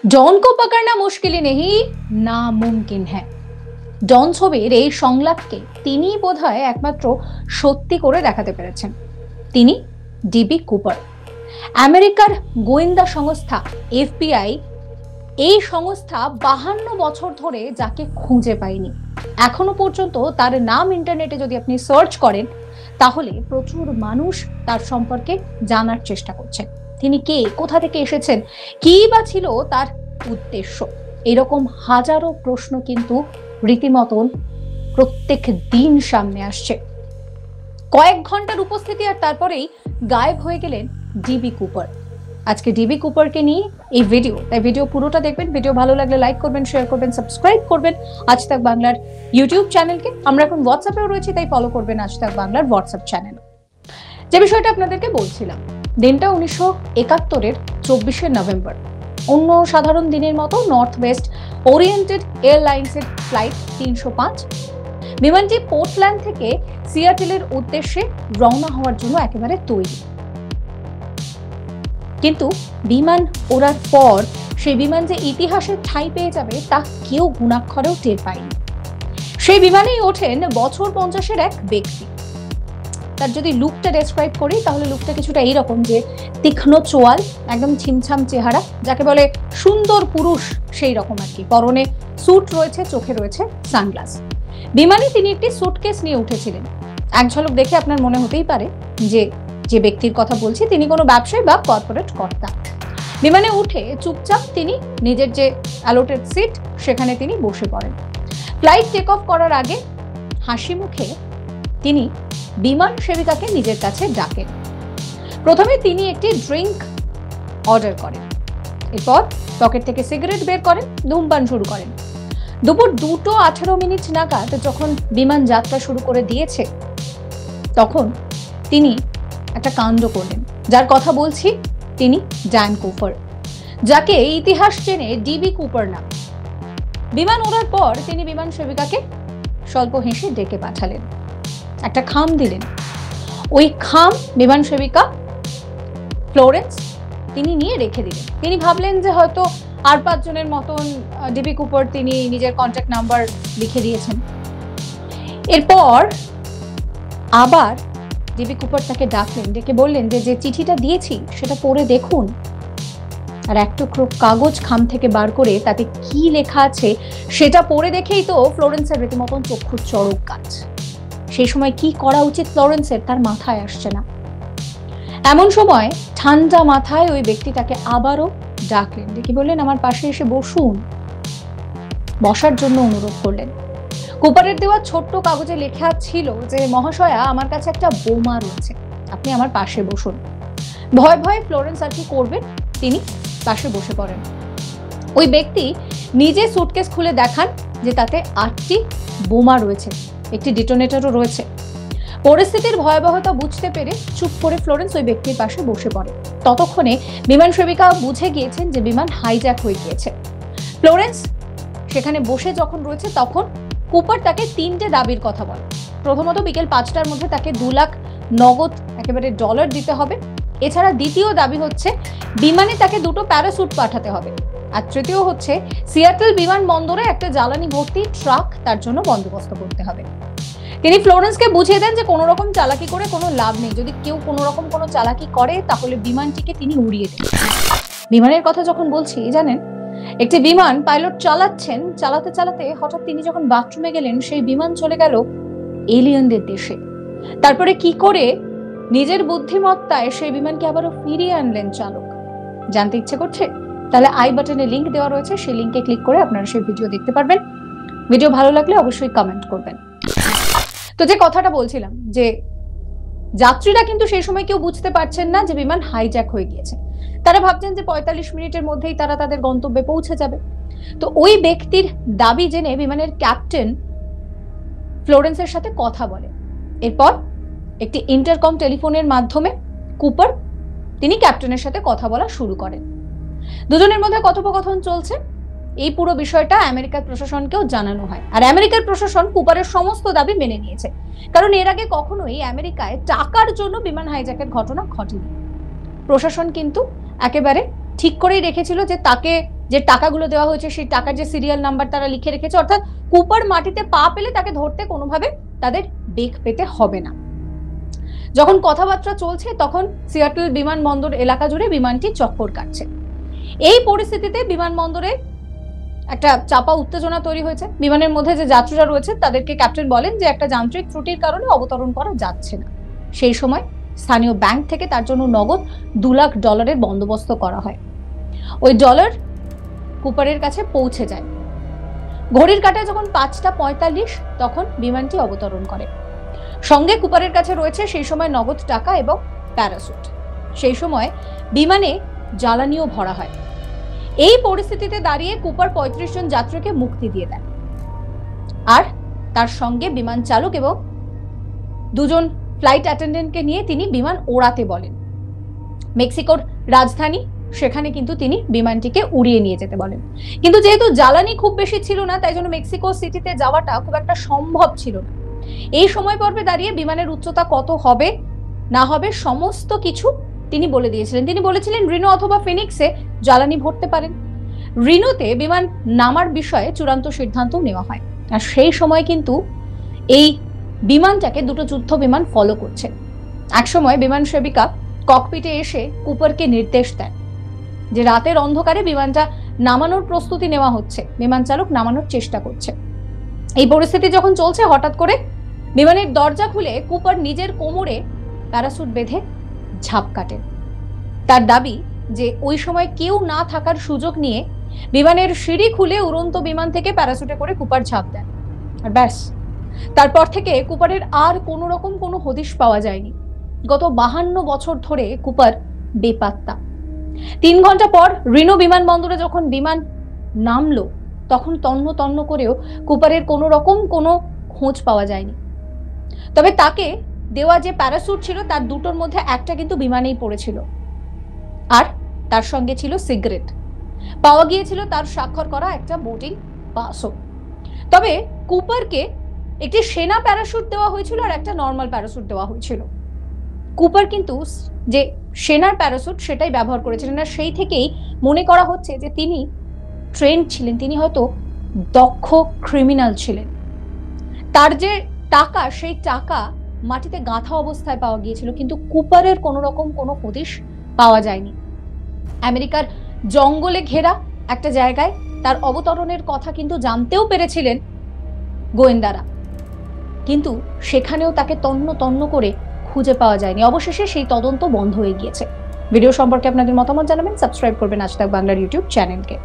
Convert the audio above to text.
ডন को पकड़ना मुश्किल ही नहीं नामुमकिन है। ডন ছবির এই সংলাপকে তিনি বোধহয় একমাত্র সত্যি করে দেখাতে পেরেছেন। তিনি ডিবি কুপার। আমেরিকার গোয়েন্দা সংস্থা এফবিআই, এই সংস্থা 52 বছর ধরে যাকে খুঁজে পায়নি। এখনো পর্যন্ত তার নাম ইন্টারনেটে যদি আপনি সার্চ করেন তাহলে প্রচুর মানুষ তার সম্পর্কে জানার চেষ্টা করছেন। তিনি কে, কোথা থেকে এসেছেন, কি বা ছিল তার উদ্দেশ্য, এরকম হাজারো প্রশ্ন কিন্তু রীতিমতন প্রত্যেক দিন সামনে আসছে। কয়েক ঘন্টার উপস্থিতি আর তারপরেই গায়েব হয়ে গেলেন ডিবি কুপার। আজকে ডিবি কুপারকে নিয়ে এই ভিডিও, তাই ভিডিও পুরোটা দেখবেন। ভিডিও ভালো লাগলে লাইক করবেন, শেয়ার করবেন, সাবস্ক্রাইব করবেন আজ তাক বাংলার ইউটিউব চ্যানেলকে। আমরা এখন হোয়াটসঅ্যাপেও রয়েছি, তাই ফলো করবেন আজ তাক বাংলার হোয়াটসঅ্যাপ চ্যানেল। যে বিষয়টা আপনাদেরকে বলছিলাম, দিনটা 1971-এর 24শে নভেম্বর। অন্য সাধারণ দিনের মতো নর্থ ওয়েস্ট ওরিয়েন্টেড এয়ারলাইন্সের ফ্লাইট 305 বিমানটি পোর্টল্যান্ড থেকে সিয়াটেলের উদ্দেশ্যে রওনা হওয়ার জন্য একেবারে তৈরি। কিন্তু বিমান ওড়ার পর সেই বিমান যে ইতিহাসে ঠাঁই পেয়ে যাবে তা কেউ গুণাক্ষরেও টের পায়নি। সেই বিমানেই ওঠেন বছর 50-এর এক ব্যক্তি। তার যদি লুকটা ডেসক্রাইব করি তাহলে লুকটা কিছুটা এইরকম, যে তীক্ষ্ণ চোয়াল, একদম ছিমছাম চেহারা, যাকে বলে সুন্দর পুরুষ সেই রকম আর কি। পরনে স্যুট রয়েছে, চোখে রয়েছে সানগ্লাস। বিমানে তিনি একটি সুটকেস নিয়ে উঠেছিলেন। এক ঝলক দেখে আপনার মনে হতেই পারে যে যে ব্যক্তির কথা বলছি তিনি কোনো ব্যবসায়ী বা কর্পোরেট কর্তা। বিমানে উঠে চুপচাপ তিনি নিজের যে অ্যালোটেড সিট সেখানে তিনি বসে পড়েন। ফ্লাইট টেক অফ করার আগে হাসি মুখে তিনি বিমান সেবিকাকে নিজের কাছে ডাকেন। প্রথমে তিনি একটি ড্রিঙ্ক অর্ডার করেন, এরপর পকেট থেকে সিগারেট বের করেন, ধূমপান শুরু করেন। দুপুর 2:18 নাগাদ যখন বিমান যাত্রা শুরু করে দিয়েছে তখন তিনি একটা কাণ্ড করলেন। যার কথা বলছি তিনি ড্যান কুপার, যাকে ইতিহাস চেনে ডিবি কুপার নাম। বিমান ওড়ার পর তিনি বিমান সেবিকাকে স্বল্প হেসে ডেকে পাঠালেন, একটা খাম দিলেন। ওই খাম বিমান সেবিকা ফ্লোরেন্স তিনি নিয়ে রেখে দিলেন। তিনি ভাবলেন যে হয়তো আর 5 জনের মতন ডিবি কুপার তিনি নিজের কন্ট্যাক্ট নাম্বার লিখে দিয়েছেন। এরপর আবার ডিবি কুপার তাকে ডাকলেন, ডেকে বললেন যে যে চিঠিটা দিয়েছি সেটা পড়ে দেখুন। আর এক টুকরো কাগজ খাম থেকে বার করে তাতে কি লেখা আছে সেটা পড়ে দেখেই তো ফ্লোরেন্সের রীতিমতন চক্ষু চড়ক গাছ। সেই সময় কি করা উচিত ফ্লোরেন্সের তার মাথায় আসছে না। এমন সময় ঠান্ডা মাথায় ওই ব্যক্তিটাকে আবারও ডাকলেন, ডেকে বললেন আমার পাশে এসে বসুন। বসার জন্য অনুরোধ করলেন। কুপারের দেওয়া ছোট্ট কাগজে লেখা ছিল যে মহাশয়া, আমার কাছে একটা বোমা রয়েছে, আপনি আমার পাশে বসুন। ভয় ভয়ে ফ্লোরেন্স আর কি করবেন, তিনি পাশে বসে পড়েন। ওই ব্যক্তি নিজে সুটকেস খুলে দেখান যে তাতে 8টি বোমা রয়েছে, একটি ডিটোনেটরও রয়েছে। পরিস্থিতির ভয়াবহতা বুঝতে পেরে চুপ করে ফ্লোরেন্স ওই ব্যক্তির পাশে বসে পড়ে। ততক্ষণে বিমান সেবিকা বুঝে গিয়েছেন যে বিমান হাইজ্যাক হয়ে গিয়েছে। ফ্লোরেন্স সেখানে বসে যখন রয়েছে তখন কুপার তাকে 3টে দাবির কথা বলে। প্রথমত বিকেল 5টার মধ্যে তাকে 2 লাখ নগদ একেবারে ডলার দিতে হবে। এছাড়া দ্বিতীয় দাবি হচ্ছে বিমানে তাকে 2টো প্যারাসুট পাঠাতে হবে। আর তৃতীয় হচ্ছে সিয়াটেল বিমানবন্দরে একটা জ্বালানি ভর্তি ট্রাক তার জন্য বন্দোবস্ত করতে হবে। তিনি ফ্লোরেন্সকে বুঝিয়ে দেন যে কোনো রকম চালাকি করে কোনো লাভ নেই, যদি কেউ কোনো রকম কোনো চালাকি করে তাহলে বিমানটিকে তিনি উড়িয়ে দেন। বিমানের কথা যখন বলছি, জানেন একটি বিমান পাইলট চালাচ্ছেন, চালাতে চালাতে হঠাৎ তিনি যখন বাথরুমে গেলেন সেই বিমান চলে গেল এলিয়েনদের দেশে। তারপরে কি করে নিজের বুদ্ধিমত্তায় সেই বিমানকে আবারও ফিরিয়ে আনলেন চালক। জানতে ইচ্ছে করছে? তাহলে আই বাটনে লিংক দেওয়া রয়েছে, সেই লিংকে ক্লিক করে আপনারা সেই ভিডিও দেখতে পারবেন। ভিডিও ভালো লাগলে অবশ্যই কমেন্ট করবেন। তো যে কথাটা বলছিলাম, যে যাত্রীরা কিন্তু সেই সময় কেউ বুঝতে পারছেন না যে বিমান হাইজ্যাক হয়ে গিয়েছে। তারা ভাবছেন যে 45 মিনিটের মধ্যেই তারা তাদের গন্তব্যে পৌঁছে যাবে। তো ওই ব্যক্তির দাবি জেনে বিমানের ক্যাপ্টেন ফ্লোরেন্সের সাথে কথা বলে। এরপর একটি ইন্টারকম টেলিফোনের মাধ্যমে কুপার তিনি ক্যাপ্টেনের সাথে কথা বলা শুরু করেন। দুজনের মধ্যে কথোপকথন চলছে। এই পুরো বিষয়টা আমেরিকার প্রশাসনকেও জানানো হয়। আর আমেরিকার প্রশাসন কুপারের সমস্ত দাবি মেনে নিয়েছে, কারণ এর আগে কখনোই আমেরিকায় টাকার জন্য বিমান হাইজ্যাকের ঘটনা ঘটেনি। প্রশাসন কিন্তু একেবারে ঠিক করেই রেখেছিল যে তাকে যে টাকাগুলো দেওয়া হয়েছে সেই টাকার যে সিরিয়াল নাম্বার তারা লিখে রেখেছে, অর্থাৎ কুপার মাটিতে পা পেলে তাকে ধরতে কোনোভাবে তাদের বেগ পেতে হবে না। যখন কথাবার্তা চলছে তখন সিয়াটল বিমানবন্দর এলাকা জুড়ে বিমানটি চক্কর কাটছে। এই পরিস্থিতিতে বিমানবন্দরে একটা চাপা উত্তেজনা তৈরি হয়েছে। বিমানের মধ্যে যে যাত্রীরা রয়েছে তাদেরকে ক্যাপ্টেন বলেন যে একটা যান্ত্রিক ত্রুটির কারণে অবতরণ করা যাচ্ছে না। সেই সময় স্থানীয় ব্যাংক থেকে তার জন্য নগদ $2 লাখ বন্দোবস্ত করা হয়। ওই ডলার কুপারের কাছে পৌঁছে যায়। ঘড়ির কাঁটায় যখন 5:45 তখন বিমানটি অবতরণ করে। সঙ্গে কুপারের কাছে রয়েছে সেই সময় নগদ টাকা এবং প্যারাসুট। সেই সময় বিমানে জ্বালানিও ভরা হয়। এই পরিস্থিতিতে দাঁড়িয়ে কুপার 35 জন যাত্রীকে মুক্তি দিয়ে দেন, আর তার সঙ্গে বিমান চালক এবং 2 জন ফ্লাইট অ্যাটেন্ডেন্টকে নিয়ে তিনি বিমান ওড়াতে বলেন। মেক্সিকোর রাজধানী, সেখানে কিন্তু তিনি বিমানটিকে উড়িয়ে নিয়ে যেতে বলেন। কিন্তু যেহেতু জ্বালানি খুব বেশি ছিল না, তাই জন্য মেক্সিকো সিটিতে যাওয়াটা খুব একটা সম্ভব ছিল না। এই সময় পর্বে দাঁড়িয়ে বিমানের উচ্চতা কত হবে না হবে সমস্ত কিছু তিনি বলে দিয়েছিলেন। তিনি বলেছিলেন রিনো অথবা ফিনিক্সে জ্বালানি ভরতে পারেন। রিনোতে বিমান নামার বিষয়ে চূড়ান্ত সিদ্ধান্ত নেওয়া হয়। আর সেই সময় কিন্তু এই বিমানটাকে 2টো যুদ্ধ বিমান ফলো করছে। একসময় বিমান সেবিকা ককপিটে এসে কুপারকে নির্দেশ দেন যে রাতের অন্ধকারে বিমানটা নামানোর প্রস্তুতি নেওয়া হচ্ছে, বিমান চালক নামানোর চেষ্টা করছে। এই পরিস্থিতি যখন চলছে, হঠাৎ করে বিমানের দরজা খুলে কুপার নিজের কোমরে প্যারাসুট বেঁধে ঝাঁপ কাটেন। তার দাবি যে ওই সময় কেউ না থাকার সুযোগ নিয়ে বিমানের সিঁড়ি খুলে উড়ন্ত বিমান থেকে প্যারাসুটে করে কুপার ঝাঁপ দেন। আর ব্যাস, তারপর থেকে কুপারের আর কোনো রকম কোনো হদিশ পাওয়া যায়নি। গত 52 বছর ধরে কুপার বেপাত্তা। 3 ঘন্টা পর রিনো বিমানবন্দরে যখন বিমান নামলো, তখন তন্ন তন্ন করেও কুপারের কোনো রকম কোনো খোঁজ পাওয়া যায়নি। তবে তাকে দেওয়া যে প্যারাসুট ছিল তার 2টোর মধ্যে একটা কিন্তু বিমানেই পড়েছিল, আর তার সঙ্গে ছিল সিগারেট। পাওয়া গিয়েছিল তার স্বাক্ষর করা একটা বোর্ডিং পাসও। তবে কুপারকে একটি সেনা প্যারাসুট দেওয়া হয়েছিল আর একটা নর্মাল প্যারাসুট দেওয়া হয়েছিল। কুপার কিন্তু যে সেনার প্যারাসুট সেটাই ব্যবহার করেছিলেন, আর সেই থেকেই মনে করা হচ্ছে যে তিনি ট্রেন্ড ছিলেন, তিনি হয়তো দক্ষ ক্রিমিনাল ছিলেন। তার যে টাকা, সেই টাকা মাটিতে গাঁথা অবস্থায় পাওয়া গিয়েছিল, কিন্তু কুপারের কোনো রকম কোনো হদিশ পাওয়া যায়নি। আমেরিকার জঙ্গলে ঘেরা একটা জায়গায় তার অবতরণের কথা কিন্তু জানতেও পেরেছিলেন গোয়েন্দারা, কিন্তু সেখানেও তাকে তন্ন তন্ন করে খুঁজে পাওয়া যায়নি। অবশেষে সেই তদন্ত বন্ধ হয়ে গিয়েছে। ভিডিও সম্পর্কে আপনাদের মতামত জানাবেন, সাবস্ক্রাইব করবেন আজ তাক বাংলার ইউটিউব চ্যানেলকে।